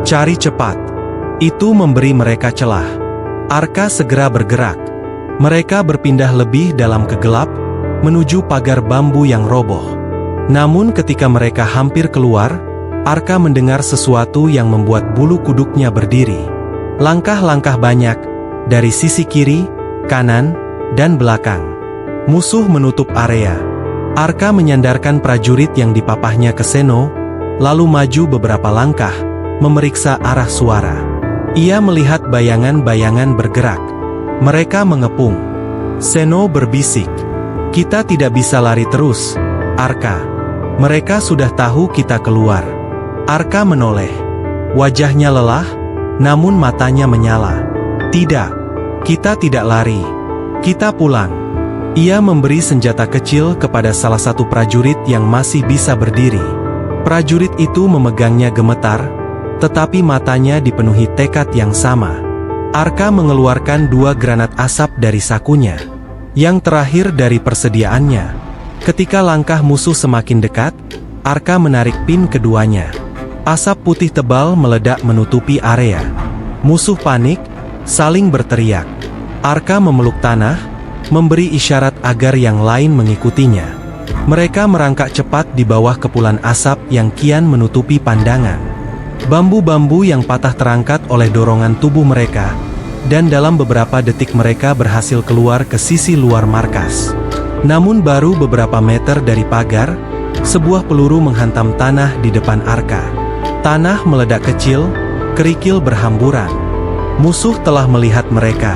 Cari cepat." Itu memberi mereka celah. Arka segera bergerak. Mereka berpindah lebih dalam ke gelap, menuju pagar bambu yang roboh. Namun ketika mereka hampir keluar, Arka mendengar sesuatu yang membuat bulu kuduknya berdiri. Langkah-langkah banyak, dari sisi kiri, kanan, dan belakang. Musuh menutup area. Arka menyandarkan prajurit yang dipapahnya ke Seno, lalu maju beberapa langkah, memeriksa arah suara. Ia melihat bayangan-bayangan bergerak. Mereka mengepung. Seno berbisik, "Kita tidak bisa lari terus, Arka. Mereka sudah tahu kita keluar." Arka menoleh. Wajahnya lelah, namun matanya menyala. "Tidak, kita tidak lari. Kita pulang." Ia memberi senjata kecil kepada salah satu prajurit yang masih bisa berdiri. Prajurit itu memegangnya gemetar, tetapi matanya dipenuhi tekad yang sama. Arka mengeluarkan 2 granat asap dari sakunya. Yang terakhir dari persediaannya. Ketika langkah musuh semakin dekat, Arka menarik pin keduanya. Asap putih tebal meledak menutupi area. Musuh panik, saling berteriak. Arka memeluk tanah, memberi isyarat agar yang lain mengikutinya. Mereka merangkak cepat di bawah kepulan asap yang kian menutupi pandangan. Bambu-bambu yang patah terangkat oleh dorongan tubuh mereka, dan dalam beberapa detik mereka berhasil keluar ke sisi luar markas. Namun baru beberapa meter dari pagar, sebuah peluru menghantam tanah di depan Arka. Tanah meledak kecil, kerikil berhamburan. Musuh telah melihat mereka.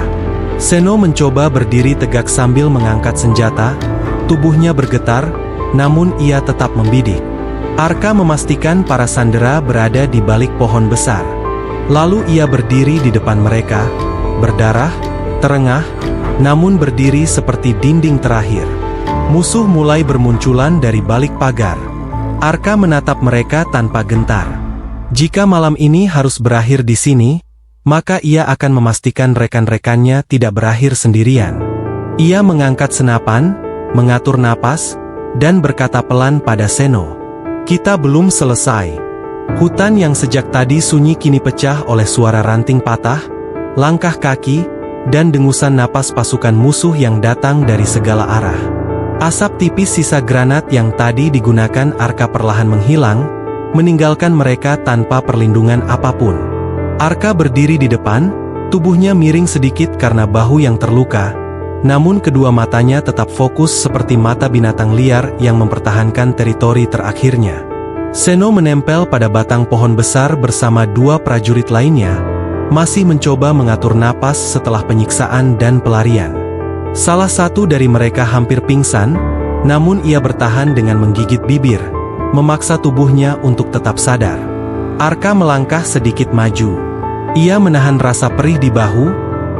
Seno mencoba berdiri tegak sambil mengangkat senjata, tubuhnya bergetar, namun ia tetap membidik. Arka memastikan para sandera berada di balik pohon besar. Lalu ia berdiri di depan mereka, berdarah, terengah, namun berdiri seperti dinding terakhir. Musuh mulai bermunculan dari balik pagar. Arka menatap mereka tanpa gentar. Jika malam ini harus berakhir di sini, maka ia akan memastikan rekan-rekannya tidak berakhir sendirian. Ia mengangkat senapan, mengatur napas, dan berkata pelan pada Seno, "Kita belum selesai." Hutan yang sejak tadi sunyi kini pecah oleh suara ranting patah, langkah kaki, dan dengusan napas pasukan musuh yang datang dari segala arah. Asap tipis sisa granat yang tadi digunakan Arka perlahan menghilang, meninggalkan mereka tanpa perlindungan apapun. Arka berdiri di depan, tubuhnya miring sedikit karena bahu yang terluka, namun kedua matanya tetap fokus seperti mata binatang liar yang mempertahankan teritori terakhirnya. Seno menempel pada batang pohon besar bersama 2 prajurit lainnya, masih mencoba mengatur napas setelah penyiksaan dan pelarian. Salah satu dari mereka hampir pingsan, namun ia bertahan dengan menggigit bibir, memaksa tubuhnya untuk tetap sadar. Arka melangkah sedikit maju. Ia menahan rasa perih di bahu,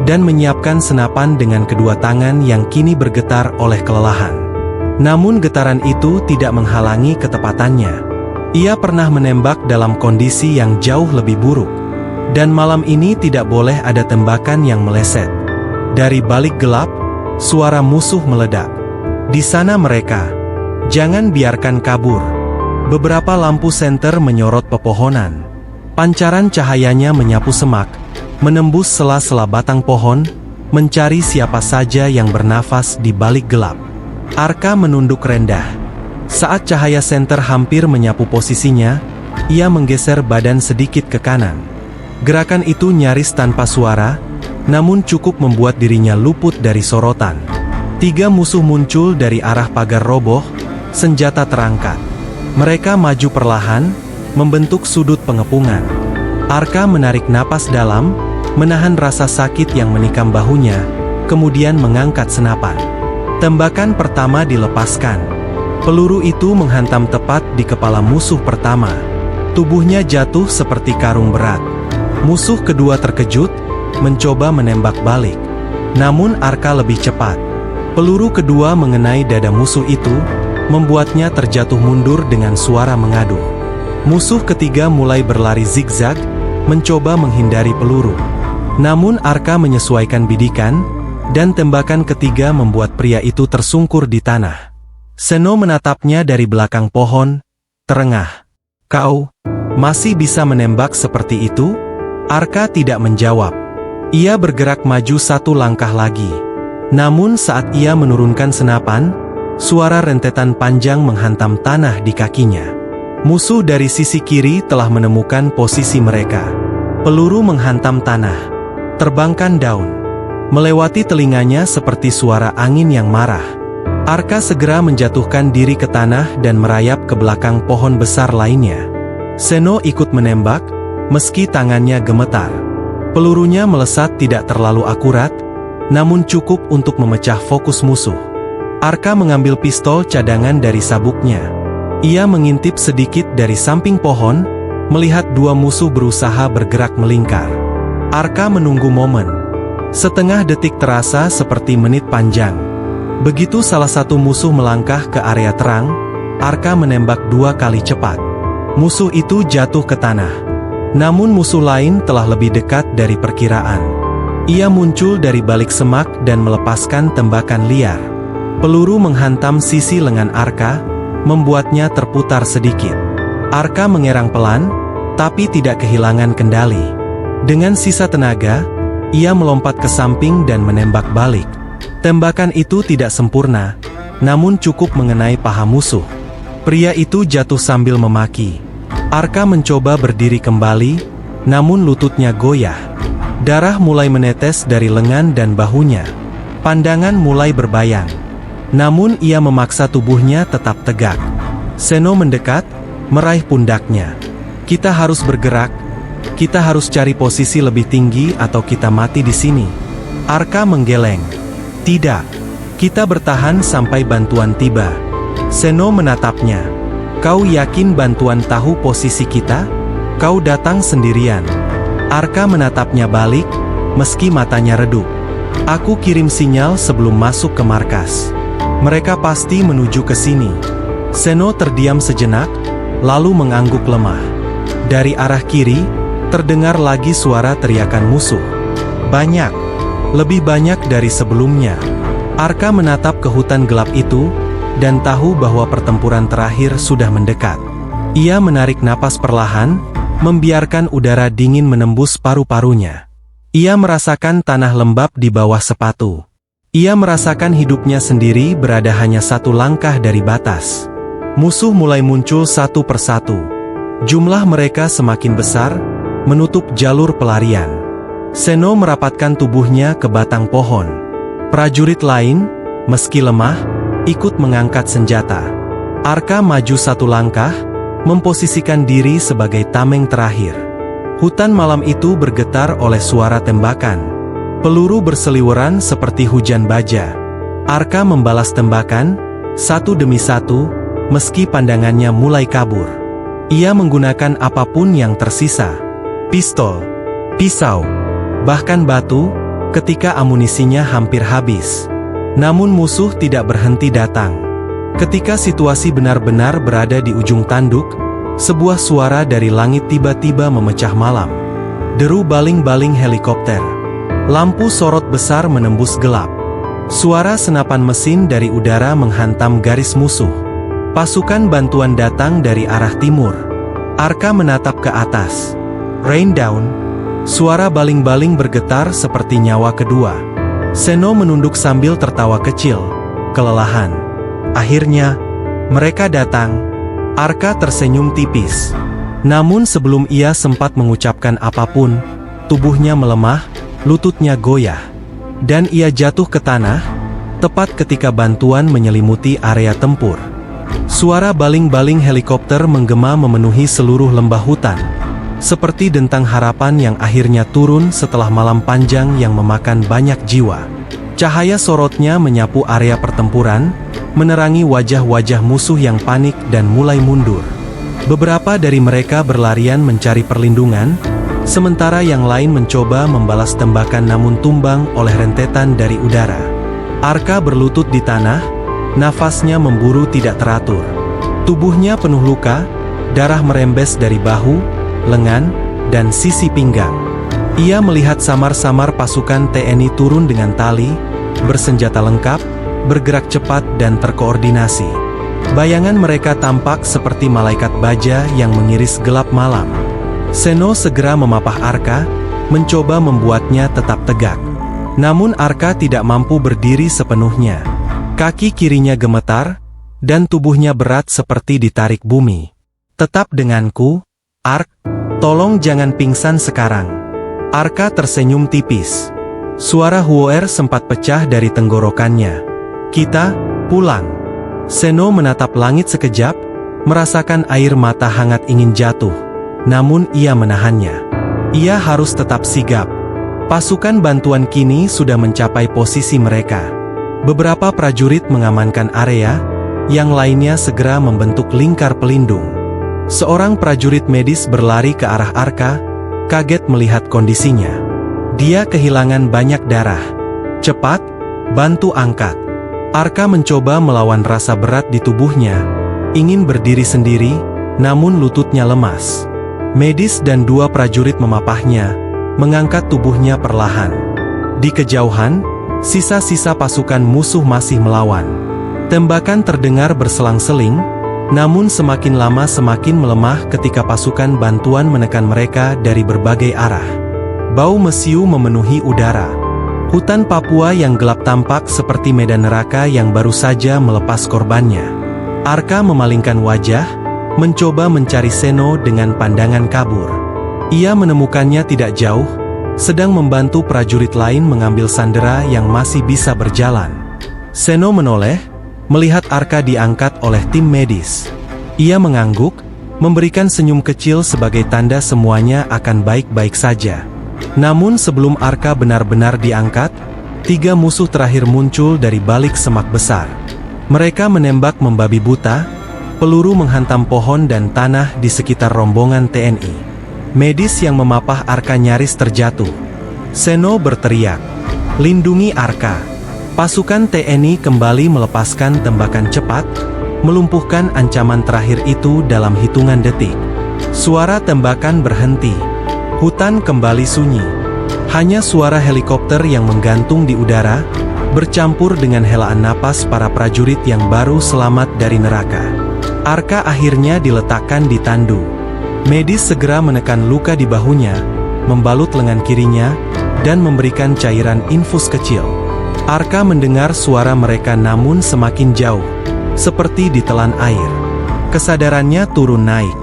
dan menyiapkan senapan dengan kedua tangan yang kini bergetar oleh kelelahan. Namun getaran itu tidak menghalangi ketepatannya. Ia pernah menembak dalam kondisi yang jauh lebih buruk. Dan malam ini tidak boleh ada tembakan yang meleset. Dari balik gelap, suara musuh meledak. "Di sana mereka. Jangan biarkan kabur." Beberapa lampu senter menyorot pepohonan. Pancaran cahayanya menyapu semak, menembus sela-sela batang pohon, mencari siapa saja yang bernafas di balik gelap. Arka menunduk rendah. Saat cahaya senter hampir menyapu posisinya, ia menggeser badan sedikit ke kanan. Gerakan itu nyaris tanpa suara, namun cukup membuat dirinya luput dari sorotan. 3 musuh muncul dari arah pagar roboh, senjata terangkat. Mereka maju perlahan, membentuk sudut pengepungan. Arka menarik napas dalam, menahan rasa sakit yang menikam bahunya, kemudian mengangkat senapan. Tembakan pertama dilepaskan. Peluru itu menghantam tepat di kepala musuh pertama. Tubuhnya jatuh seperti karung berat. Musuh kedua terkejut, mencoba menembak balik. Namun Arka lebih cepat. Peluru kedua mengenai dada musuh itu, membuatnya terjatuh mundur dengan suara mengaduh. Musuh ketiga mulai berlari zigzag, mencoba menghindari peluru. Namun Arka menyesuaikan bidikan, dan tembakan ketiga membuat pria itu tersungkur di tanah. Seno menatapnya dari belakang pohon, terengah. "Kau masih bisa menembak seperti itu?" Arka tidak menjawab. Ia bergerak maju 1 langkah lagi. Namun saat ia menurunkan senapan, suara rentetan panjang menghantam tanah di kakinya. Musuh dari sisi kiri telah menemukan posisi mereka. Peluru menghantam tanah. Terbangkan daun. Melewati telinganya seperti suara angin yang marah. Arka segera menjatuhkan diri ke tanah dan merayap ke belakang pohon besar lainnya. Seno ikut menembak, meski tangannya gemetar. Pelurunya melesat tidak terlalu akurat, namun cukup untuk memecah fokus musuh. Arka mengambil pistol cadangan dari sabuknya. Ia mengintip sedikit dari samping pohon, melihat dua musuh berusaha bergerak melingkar. Arka menunggu momen. Setengah detik terasa seperti menit panjang. Begitu salah satu musuh melangkah ke area terang, Arka menembak 2 kali cepat. Musuh itu jatuh ke tanah. Namun musuh lain telah lebih dekat dari perkiraan. Ia muncul dari balik semak dan melepaskan tembakan liar. Peluru menghantam sisi lengan Arka, membuatnya terputar sedikit. Arka mengerang pelan, tapi tidak kehilangan kendali. Dengan sisa tenaga, ia melompat ke samping dan menembak balik. Tembakan itu tidak sempurna, namun cukup mengenai paha musuh. Pria itu jatuh sambil memaki. Arka mencoba berdiri kembali, namun lututnya goyah. Darah mulai menetes dari lengan dan bahunya. Pandangan mulai berbayang. Namun ia memaksa tubuhnya tetap tegak. Seno mendekat, meraih pundaknya. Kita harus bergerak. Kita harus cari posisi lebih tinggi atau kita mati di sini. Arka menggeleng. Tidak. Kita bertahan sampai bantuan tiba. Seno menatapnya. Kau yakin bantuan tahu posisi kita? Kau datang sendirian. Arka menatapnya balik, meski matanya redup. Aku kirim sinyal sebelum masuk ke markas. Mereka pasti menuju ke sini. Seno terdiam sejenak, lalu mengangguk lemah. Dari arah kiri, terdengar lagi suara teriakan musuh. Banyak. Lebih banyak dari sebelumnya. Arka menatap ke hutan gelap itu, dan tahu bahwa pertempuran terakhir sudah mendekat. Ia menarik napas perlahan, membiarkan udara dingin menembus paru-parunya. Ia merasakan tanah lembab di bawah sepatu. Ia merasakan hidupnya sendiri berada hanya 1 langkah dari batas. Musuh mulai muncul satu persatu. Jumlah mereka semakin besar, menutup jalur pelarian. Seno merapatkan tubuhnya ke batang pohon. Prajurit lain, meski lemah, ikut mengangkat senjata. Arka maju 1 langkah, memposisikan diri sebagai tameng terakhir. Hutan malam itu bergetar oleh suara tembakan. Peluru berseliweran seperti hujan baja. Arka membalas tembakan, satu demi satu, meski pandangannya mulai kabur. Ia menggunakan apapun yang tersisa. Pistol, pisau, bahkan batu, ketika amunisinya hampir habis. Namun musuh tidak berhenti datang. Ketika situasi benar-benar berada di ujung tanduk, sebuah suara dari langit tiba-tiba memecah malam. Deru baling-baling helikopter. Lampu sorot besar menembus gelap. Suara senapan mesin dari udara menghantam garis musuh. Pasukan bantuan datang dari arah timur. Arka menatap ke atas. Rain down. Suara baling-baling bergetar seperti nyawa kedua. Seno menunduk sambil tertawa kecil, kelelahan. Akhirnya, mereka datang. Arka tersenyum tipis. Namun sebelum ia sempat mengucapkan apapun, tubuhnya melemah, lututnya goyah. Dan ia jatuh ke tanah, tepat ketika bantuan menyelimuti area tempur. Suara baling-baling helikopter menggema memenuhi seluruh lembah hutan. Seperti dentang harapan yang akhirnya turun setelah malam panjang yang memakan banyak jiwa. Cahaya sorotnya menyapu area pertempuran, menerangi wajah-wajah musuh yang panik dan mulai mundur. Beberapa dari mereka berlarian mencari perlindungan, sementara yang lain mencoba membalas tembakan namun tumbang oleh rentetan dari udara. Arka berlutut di tanah, nafasnya memburu tidak teratur. Tubuhnya penuh luka, darah merembes dari bahu, lengan, dan sisi pinggang. Ia melihat samar-samar pasukan TNI turun dengan tali, bersenjata lengkap, bergerak cepat dan terkoordinasi. Bayangan mereka tampak seperti malaikat baja yang mengiris gelap malam. Seno segera memapah Arka, mencoba membuatnya tetap tegak. Namun Arka tidak mampu berdiri sepenuhnya. Kaki kirinya gemetar, dan tubuhnya berat seperti ditarik bumi. Tetap denganku, Ark. Tolong jangan pingsan sekarang. Arka tersenyum tipis. Suara Huoer sempat pecah dari tenggorokannya. Kita, Pulang. Seno menatap langit sekejap, merasakan air mata hangat ingin jatuh. Namun ia menahannya. Ia harus tetap sigap. Pasukan bantuan kini sudah mencapai posisi mereka. Beberapa prajurit mengamankan area, yang lainnya segera membentuk lingkar pelindung. Seorang prajurit medis berlari ke arah Arka, kaget melihat kondisinya. Dia kehilangan banyak darah. Cepat, bantu angkat. Arka mencoba melawan rasa berat di tubuhnya, ingin berdiri sendiri, namun lututnya lemas. Medis dan 2 prajurit memapahnya, mengangkat tubuhnya perlahan. Di kejauhan, sisa-sisa pasukan musuh masih melawan. Tembakan terdengar berselang-seling, namun semakin lama semakin melemah ketika pasukan bantuan menekan mereka dari berbagai arah. Bau mesiu memenuhi udara. Hutan Papua yang gelap tampak seperti medan neraka yang baru saja melepas korbannya. Arka memalingkan wajah, mencoba mencari Seno dengan pandangan kabur. Ia menemukannya tidak jauh, sedang membantu prajurit lain mengambil sandera yang masih bisa berjalan. Seno menoleh, melihat Arka diangkat oleh tim medis. Ia mengangguk, memberikan senyum kecil sebagai tanda semuanya akan baik-baik saja. Namun sebelum Arka benar-benar diangkat, 3 musuh terakhir muncul dari balik semak besar. Mereka menembak membabi buta, peluru menghantam pohon dan tanah di sekitar rombongan TNI. Medis yang memapah Arka nyaris terjatuh. Seno berteriak, "Lindungi Arka!" Pasukan TNI kembali melepaskan tembakan cepat, melumpuhkan ancaman terakhir itu dalam hitungan detik. Suara tembakan berhenti. Hutan kembali sunyi. Hanya suara helikopter yang menggantung di udara, bercampur dengan helaan napas para prajurit yang baru selamat dari neraka. Arka akhirnya diletakkan di tandu. Medis segera menekan luka di bahunya, membalut lengan kirinya, dan memberikan cairan infus kecil. Arka mendengar suara mereka namun semakin jauh, seperti ditelan air. Kesadarannya turun naik.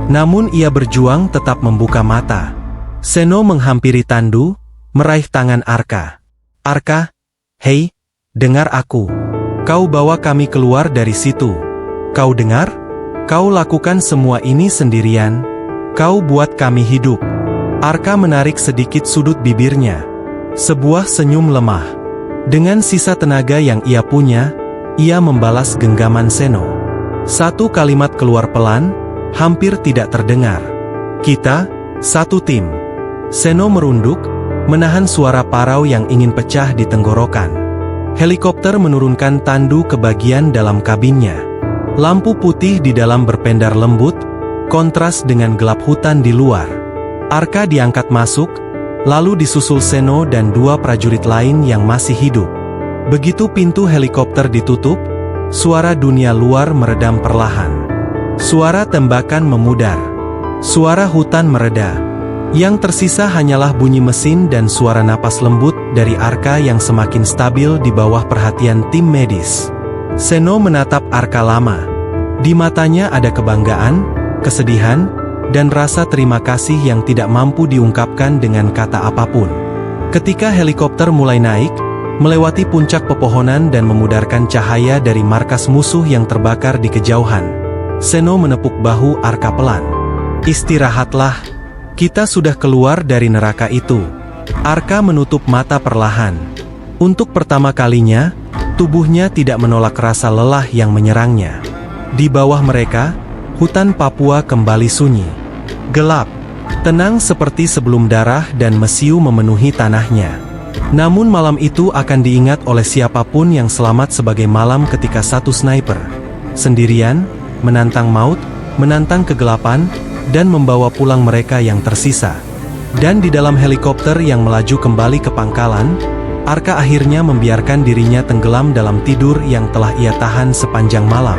Namun ia berjuang tetap membuka mata. Seno menghampiri tandu, meraih tangan Arka. "Arka, hei, dengar aku. Kau bawa kami keluar dari situ. Kau dengar? Kau lakukan semua ini sendirian. Kau buat kami hidup." Arka menarik sedikit sudut bibirnya. Sebuah senyum lemah. Dengan sisa tenaga yang ia punya, ia membalas genggaman Seno. Satu kalimat keluar pelan, hampir tidak terdengar. "Kita, satu tim." Seno merunduk, menahan suara parau yang ingin pecah di tenggorokan. Helikopter menurunkan tandu ke bagian dalam kabinnya. Lampu putih di dalam berpendar lembut, kontras dengan gelap hutan di luar. Arka diangkat masuk, lalu disusul Seno dan 2 prajurit lain yang masih hidup. Begitu pintu helikopter ditutup, suara dunia luar meredam perlahan. Suara tembakan memudar. Suara hutan mereda. Yang tersisa hanyalah bunyi mesin dan suara napas lembut dari Arka yang semakin stabil di bawah perhatian tim medis. Seno menatap Arka lama. Di matanya ada kebanggaan, kesedihan, dan rasa terima kasih yang tidak mampu diungkapkan dengan kata apapun. Ketika helikopter mulai naik, melewati puncak pepohonan dan memudarkan cahaya dari markas musuh yang terbakar di kejauhan, Seno menepuk bahu Arka pelan. "Istirahatlah, kita sudah keluar dari neraka itu." Arka menutup mata perlahan. Untuk pertama kalinya, tubuhnya tidak menolak rasa lelah yang menyerangnya. Di bawah mereka, hutan Papua kembali sunyi. Gelap, tenang seperti sebelum darah dan mesiu memenuhi tanahnya. Namun malam itu akan diingat oleh siapapun yang selamat sebagai malam ketika satu sniper, sendirian, menantang maut, menantang kegelapan, dan membawa pulang mereka yang tersisa. Dan di dalam helikopter yang melaju kembali ke pangkalan, Arka akhirnya membiarkan dirinya tenggelam dalam tidur yang telah ia tahan sepanjang malam.